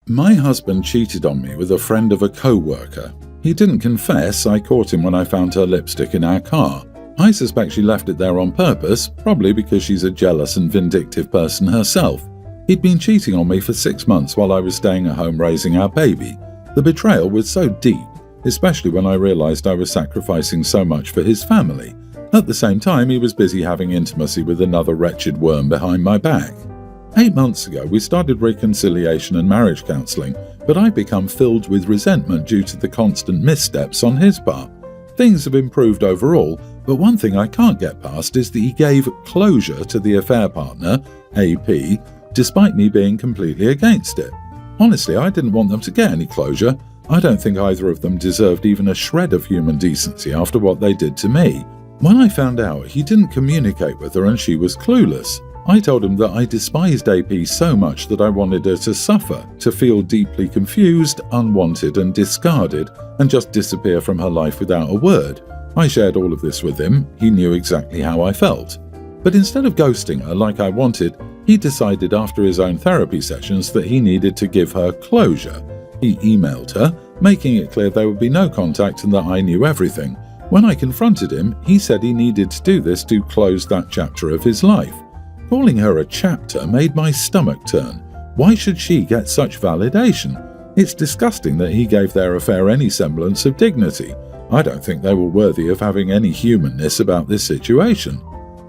My husband cheated on me with a friend of a co-worker. He didn't confess. I caught him when I found her lipstick in our car. I suspect she left it there on purpose, probably because she's a jealous and vindictive person herself. He'd been cheating on me for 6 months while I was staying at home raising our baby. The betrayal was so deep, especially when I realized I was sacrificing so much for his family. At the same time, he was busy having intimacy with another wretched worm behind my back. 8 months ago, we started reconciliation and marriage counselling, but I've become filled with resentment due to the constant missteps on his part. Things have improved overall, but one thing I can't get past is that he gave closure to the affair partner, AP, despite me being completely against it. Honestly, I didn't want them to get any closure. I don't think either of them deserved even a shred of human decency after what they did to me. When I found out, he didn't communicate with her and she was clueless. I told him that I despised AP so much that I wanted her to suffer, to feel deeply confused, unwanted and discarded, and just disappear from her life without a word. I shared all of this with him. He knew exactly how I felt. But instead of ghosting her like I wanted, he decided after his own therapy sessions that he needed to give her closure. He emailed her, making it clear there would be no contact and that I knew everything. When I confronted him, he said he needed to do this to close that chapter of his life. Calling her a chapter made my stomach turn. Why should she get such validation? It's disgusting that he gave their affair any semblance of dignity. I don't think they were worthy of having any humanness about this situation.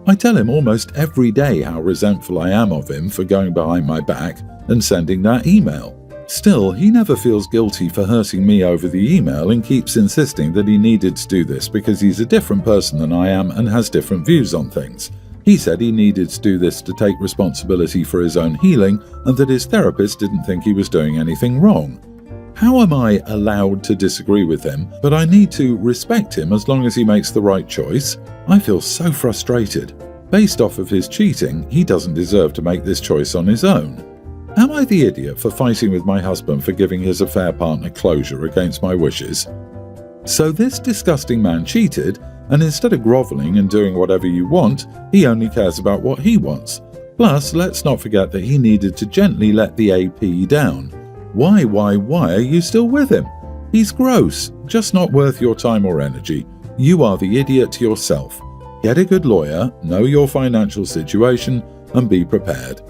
I tell him almost every day how resentful I am of him for going behind my back and sending that email. Still, he never feels guilty for hurting me over the email and keeps insisting that he needed to do this because he's a different person than I am and has different views on things. He said he needed to do this to take responsibility for his own healing and that his therapist didn't think he was doing anything wrong. How am I allowed to disagree with him, but I need to respect him as long as he makes the right choice? I feel so frustrated. Based off of his cheating, he doesn't deserve to make this choice on his own. Am I the idiot for fighting with my husband for giving his affair partner closure against my wishes? So this disgusting man cheated, and instead of groveling and doing whatever you want, he only cares about what he wants. Plus, let's not forget that he needed to gently let the AP down. Why are you still with him? He's gross, just not worth your time or energy. You are the idiot yourself. Get a good lawyer, know your financial situation, and be prepared.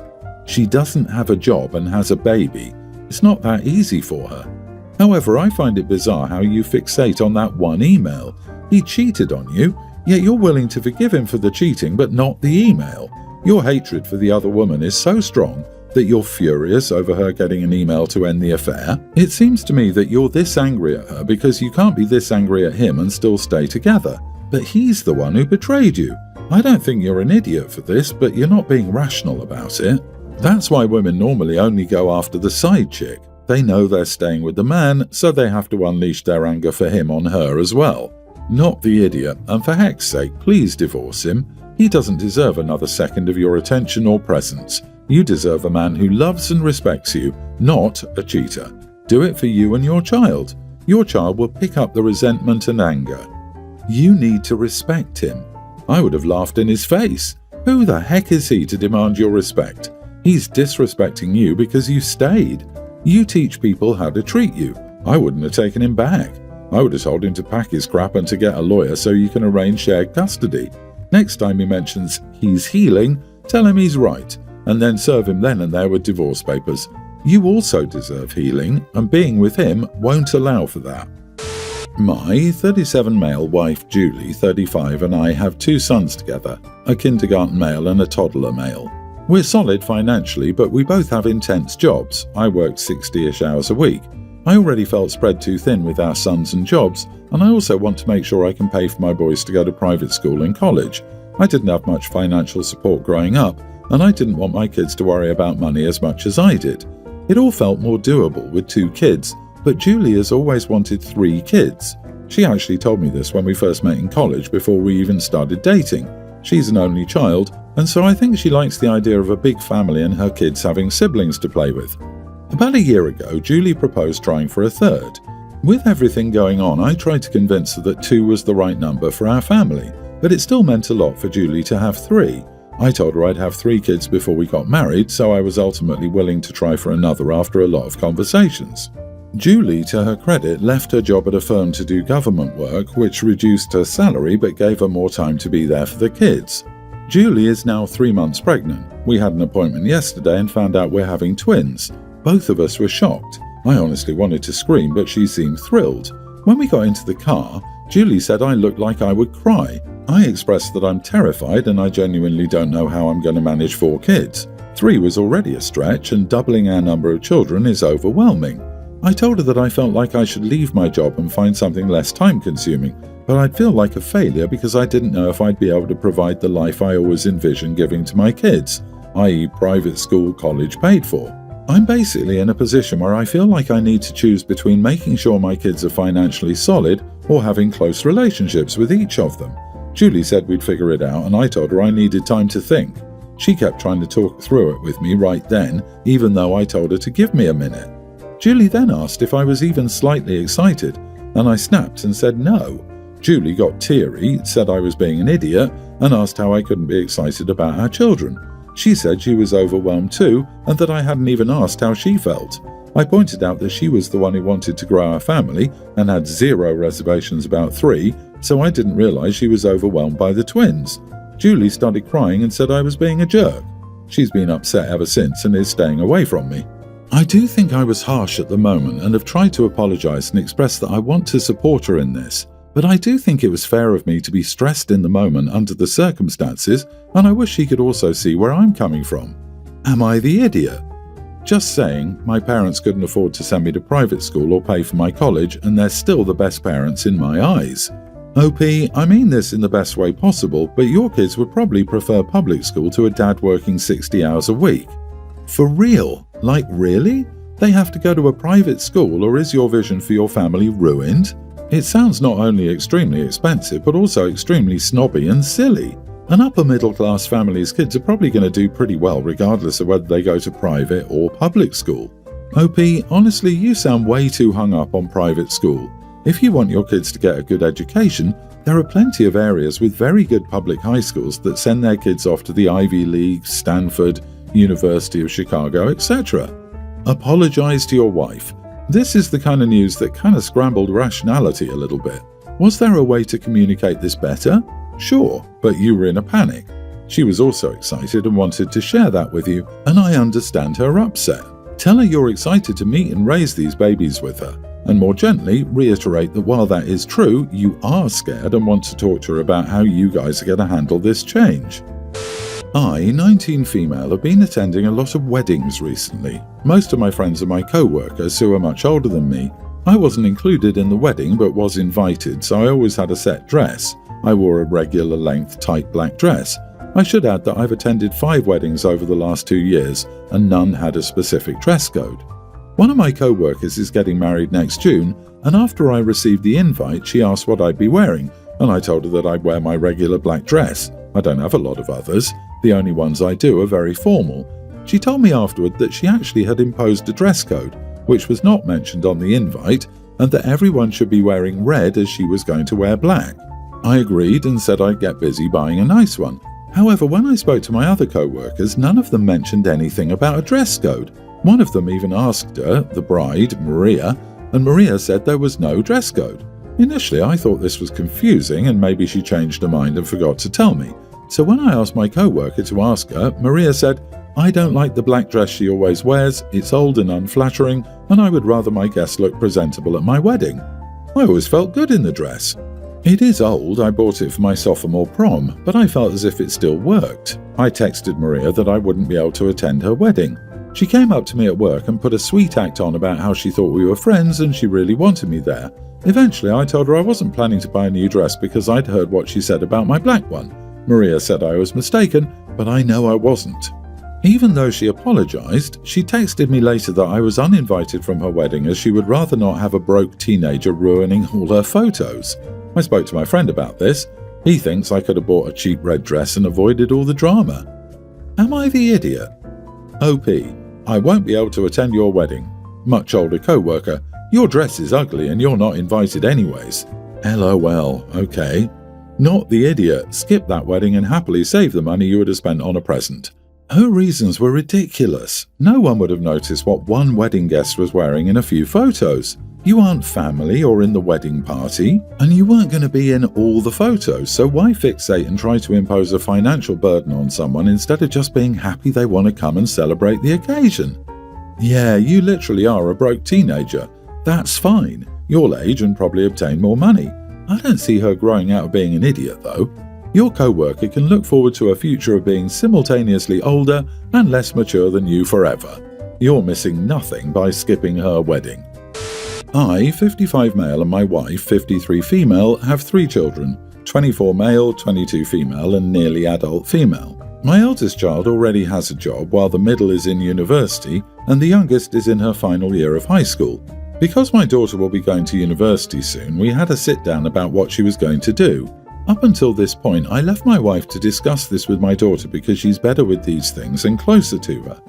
She doesn't have a job and has a baby. It's not that easy for her. However, I find it bizarre how you fixate on that one email. He cheated on you, yet you're willing to forgive him for the cheating but not the email. Your hatred for the other woman is so strong that you're furious over her getting an email to end the affair. It seems to me that you're this angry at her because you can't be this angry at him and still stay together. But he's the one who betrayed you. I don't think you're an idiot for this, but you're not being rational about it. That's why women normally only go after the side chick. They know they're staying with the man, so they have to unleash their anger for him on her as well. Not the idiot, and for heck's sake, please divorce him. He doesn't deserve another second of your attention or presence. You deserve a man who loves and respects you, not a cheater. Do it for you and your child. Your child will pick up the resentment and anger. You need to respect him. I would have laughed in his face. Who the heck is he to demand your respect? He's disrespecting you because you stayed. You teach people how to treat you. I wouldn't have taken him back. I would have told him to pack his crap and to get a lawyer so you can arrange shared custody. Next time he mentions he's healing, tell him he's right, and then serve him then and there with divorce papers. You also deserve healing, and being with him won't allow for that. My 37 male wife Julie, 35, and I have 2 sons together, a kindergarten male and a toddler male. We're solid financially, but we both have intense jobs. I work 60-ish hours a week. I already felt spread too thin with our sons and jobs, and I also want to make sure I can pay for my boys to go to private school and college. I didn't have much financial support growing up, and I didn't want my kids to worry about money as much as I did. It all felt more doable with 2 kids, but Julie has always wanted 3 kids. She actually told me this when we first met in college before we even started dating. She's an only child, and so I think she likes the idea of a big family and her kids having siblings to play with. About a year ago, Julie proposed trying for a 3rd. With everything going on, I tried to convince her that 2 was the right number for our family, but it still meant a lot for Julie to have 3. I told her I'd have 3 kids before we got married, so I was ultimately willing to try for another after a lot of conversations. Julie, to her credit, left her job at a firm to do government work, which reduced her salary but gave her more time to be there for the kids. Julie is now 3 months pregnant. We had an appointment yesterday and found out we're having twins. Both of us were shocked. I honestly wanted to scream, but she seemed thrilled. When we got into the car, Julie said I looked like I would cry. I expressed that I'm terrified and I genuinely don't know how I'm going to manage 4 kids. 3 was already a stretch, and doubling our number of children is overwhelming. I told her that I felt like I should leave my job and find something less time-consuming, but I'd feel like a failure because I didn't know if I'd be able to provide the life I always envisioned giving to my kids, i.e. private school, college paid for. I'm basically in a position where I feel like I need to choose between making sure my kids are financially solid or having close relationships with each of them. Julie said we'd figure it out, and I told her I needed time to think. She kept trying to talk through it with me right then, even though I told her to give me a minute. Julie then asked if I was even slightly excited, and I snapped and said no. Julie got teary, said I was being an idiot, and asked how I couldn't be excited about our children. She said she was overwhelmed too, and that I hadn't even asked how she felt. I pointed out that she was the one who wanted to grow our family and had 0 reservations about 3, so I didn't realize she was overwhelmed by the twins. Julie started crying and said I was being a jerk. She's been upset ever since and is staying away from me. I do think I was harsh at the moment and have tried to apologize and express that I want to support her in this, but I do think it was fair of me to be stressed in the moment under the circumstances, and I wish she could also see where I'm coming from. Am I the idiot? Just saying, my parents couldn't afford to send me to private school or pay for my college, and they're still the best parents in my eyes. OP, I mean this in the best way possible, but your kids would probably prefer public school to a dad working 60 hours a week. For real? Like really? They have to go to a private school, or is your vision for your family ruined? It sounds not only extremely expensive, but also extremely snobby and silly. An upper middle class family's kids are probably going to do pretty well regardless of whether they go to private or public school. OP, honestly, you sound way too hung up on private school. If you want your kids to get a good education, there are plenty of areas with very good public high schools that send their kids off to the Ivy League, Stanford, University of Chicago, etc. Apologize to your wife. This is the kind of news that kind of scrambled rationality a little bit. Was there a way to communicate this better? Sure, but you were in a panic. She was also excited and wanted to share that with you, and I understand her upset. Tell her you're excited to meet and raise these babies with her, and more gently reiterate that while that is true, you are scared and want to talk to her about how you guys are going to handle this change. I, 19 female, have been attending a lot of weddings recently. Most of my friends are my co-workers who are much older than me. I wasn't included in the wedding but was invited, so I always had a set dress. I wore a regular length tight black dress. I should add that I've attended 5 weddings over the last 2 years and none had a specific dress code. One of my co-workers is getting married next June, and after I received the invite she asked what I'd be wearing, and I told her that I'd wear my regular black dress. I don't have a lot of others. The only ones I do are very formal. She told me afterward that she actually had imposed a dress code, which was not mentioned on the invite, and that everyone should be wearing red as she was going to wear black. I agreed and said I'd get busy buying a nice one. However, when I spoke to my other co-workers, none of them mentioned anything about a dress code. One of them even asked her, the bride, Maria, and Maria said there was no dress code. Initially, I thought this was confusing and maybe she changed her mind and forgot to tell me. So when I asked my co-worker to ask her, Maria said, "I don't like the black dress she always wears, it's old and unflattering, and I would rather my guests look presentable at my wedding." I always felt good in the dress. It is old, I bought it for my sophomore prom, but I felt as if it still worked. I texted Maria that I wouldn't be able to attend her wedding. She came up to me at work and put a sweet act on about how she thought we were friends and she really wanted me there. Eventually I told her I wasn't planning to buy a new dress because I'd heard what she said about my black one. Maria said I was mistaken, but I know I wasn't. Even though she apologized, she texted me later that I was uninvited from her wedding as she would rather not have a broke teenager ruining all her photos. I spoke to my friend about this. He thinks I could have bought a cheap red dress and avoided all the drama. Am I the idiot? OP, I won't be able to attend your wedding. Much older co-worker, your dress is ugly and you're not invited anyways. LOL, okay. Not the idiot. Skip that wedding and happily save the money you would have spent on a present. Her reasons were ridiculous. No one would have noticed what one wedding guest was wearing in a few photos. You aren't family or in the wedding party, and you weren't going to be in all the photos, so why fixate and try to impose a financial burden on someone instead of just being happy they want to come and celebrate the occasion? Yeah, you literally are a broke teenager. That's fine. You'll age and probably obtain more money. I don't see her growing out of being an idiot, though. Your co-worker can look forward to a future of being simultaneously older and less mature than you forever. You're missing nothing by skipping her wedding. I, 55 male, and my wife, 53 female, have 3 children, 24 male, 22 female, and nearly adult female. My eldest child already has a job, while the middle is in university, and the youngest is in her final year of high school. Because my daughter will be going to university soon, we had a sit-down about what she was going to do. Up until this point, I left my wife to discuss this with my daughter because she's better with these things and closer to her.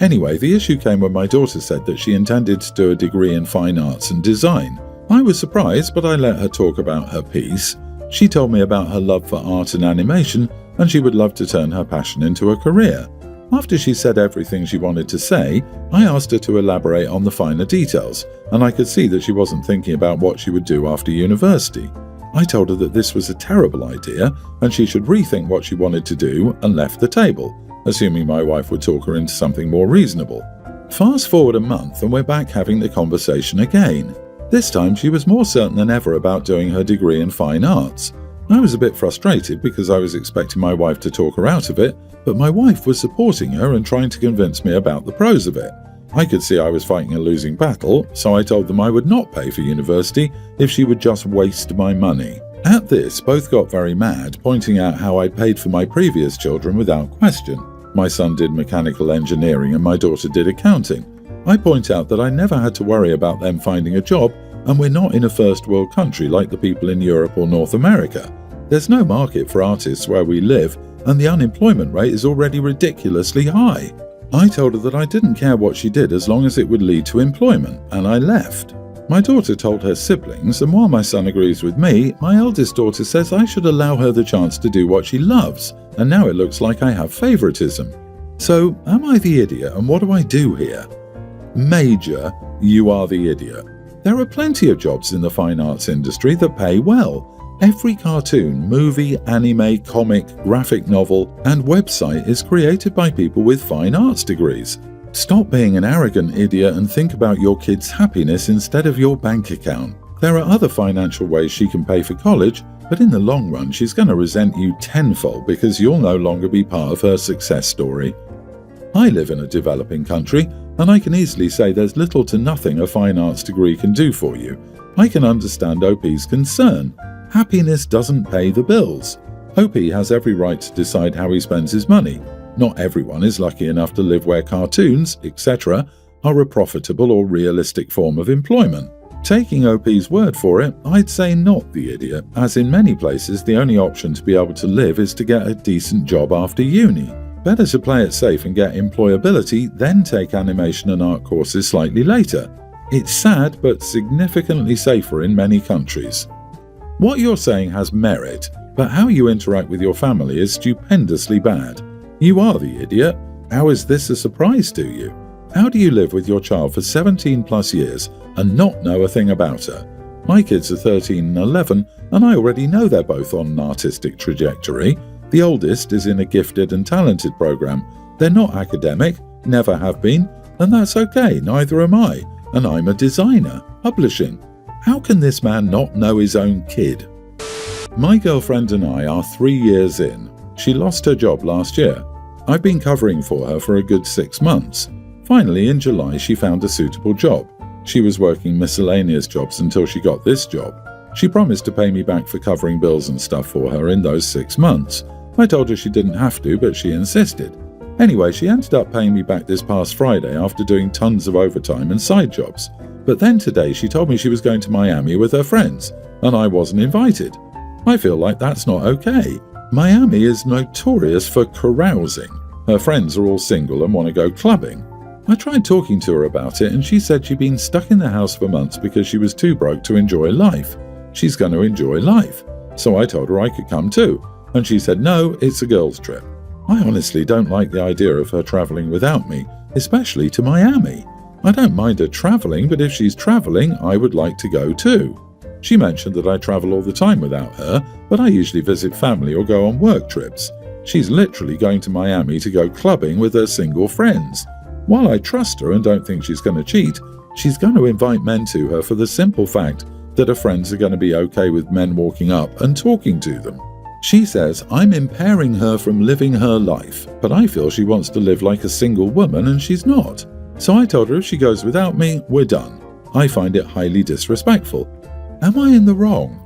Anyway, the issue came when my daughter said that she intended to do a degree in fine arts and design. I was surprised, but I let her talk about her piece. She told me about her love for art and animation, and she would love to turn her passion into a career. After she said everything she wanted to say, I asked her to elaborate on the finer details, and I could see that she wasn't thinking about what she would do after university. I told her that this was a terrible idea, and she should rethink what she wanted to do, and left the table, assuming my wife would talk her into something more reasonable. Fast forward a month and we're back having the conversation again. This time she was more certain than ever about doing her degree in fine arts. I was a bit frustrated because I was expecting my wife to talk her out of it, but my wife was supporting her and trying to convince me about the pros of it. I could see I was fighting a losing battle, so I told them I would not pay for university if she would just waste my money. At this, both got very mad, pointing out how I paid for my previous children without question. My son did mechanical engineering and my daughter did accounting. I point out that I never had to worry about them finding a job, and we're not in a first world country like the people in Europe or North America. There's no market for artists where we live, and the unemployment rate is already ridiculously high. I told her that I didn't care what she did as long as it would lead to employment, and I left. My daughter told her siblings, and while my son agrees with me, my eldest daughter says I should allow her the chance to do what she loves, and now it looks like I have favoritism. So, am I the idiot, and what do I do here? Major, you are the idiot. There are plenty of jobs in the fine arts industry that pay well. Every cartoon, movie, anime, comic, graphic novel, and website is created by people with fine arts degrees. Stop being an arrogant idiot and think about your kid's happiness instead of your bank account. There are other financial ways she can pay for college, but in the long run she's going to resent you tenfold because you'll no longer be part of her success story. I live in a developing country, and I can easily say there's little to nothing a fine arts degree can do for you. I can understand OP's concern. Happiness doesn't pay the bills. OP has every right to decide how he spends his money. Not everyone is lucky enough to live where cartoons, etc., are a profitable or realistic form of employment. Taking OP's word for it, I'd say not the idiot, as in many places the only option to be able to live is to get a decent job after uni. Better to play it safe and get employability, then take animation and art courses slightly later. It's sad, but significantly safer in many countries. What you're saying has merit, but how you interact with your family is stupendously bad. You are the idiot. How is this a surprise to you? How do you live with your child for 17 plus years and not know a thing about her? My kids are 13 and 11, and I already know they're both on an artistic trajectory. The oldest is in a gifted and talented program. They're not academic, never have been, and that's okay, neither am I, and I'm a designer, publishing. How can this man not know his own kid? My girlfriend and I are 3 years in. She lost her job last year. I've been covering for her for a good 6 months. Finally, in July, she found a suitable job. She was working miscellaneous jobs until she got this job. She promised to pay me back for covering bills and stuff for her in those 6 months. I told her she didn't have to, but she insisted. Anyway, she ended up paying me back this past Friday after doing tons of overtime and side jobs. But then today she told me she was going to Miami with her friends, and I wasn't invited. I feel like that's not okay. Miami is notorious for carousing. Her friends are all single and want to go clubbing. I tried talking to her about it, and she said she'd been stuck in the house for months because she was too broke to enjoy life. She's going to enjoy life. So I told her I could come too, and she said no, it's a girls' trip. I honestly don't like the idea of her travelling without me, especially to Miami. I don't mind her travelling, but if she's travelling, I would like to go too. She mentioned that I travel all the time without her, but I usually visit family or go on work trips. She's literally going to Miami to go clubbing with her single friends. While I trust her and don't think she's going to cheat, she's going to invite men to her for the simple fact that her friends are going to be okay with men walking up and talking to them. She says I'm impairing her from living her life, but I feel she wants to live like a single woman and she's not. So I told her if she goes without me, we're done. I find it highly disrespectful. Am I in the wrong?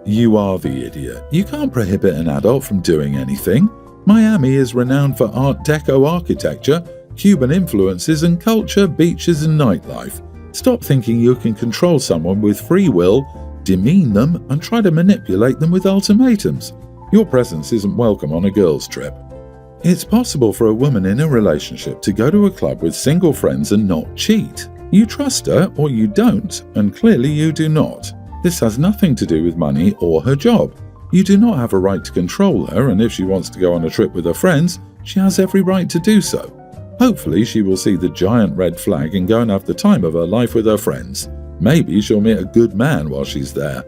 You are the idiot. You can't prohibit an adult from doing anything. Miami is renowned for Art Deco architecture, Cuban influences and culture, beaches and nightlife. Stop thinking you can control someone with free will, demean them and try to manipulate them with ultimatums. Your presence isn't welcome on a girls' trip. It's possible for a woman in a relationship to go to a club with single friends and not cheat. You trust her or you don't, and clearly you do not. This has nothing to do with money or her job. You do not have a right to control her, and if she wants to go on a trip with her friends, she has every right to do so. Hopefully she will see the giant red flag and go and have the time of her life with her friends. Maybe she'll meet a good man while she's there.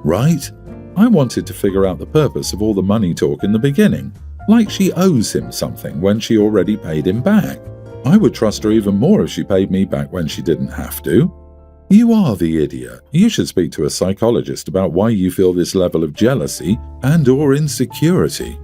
Right? I wanted to figure out the purpose of all the money talk in the beginning, like she owes him something when she already paid him back. I would trust her even more if she paid me back when she didn't have to. You are the idiot. You should speak to a psychologist about why you feel this level of jealousy and/or insecurity.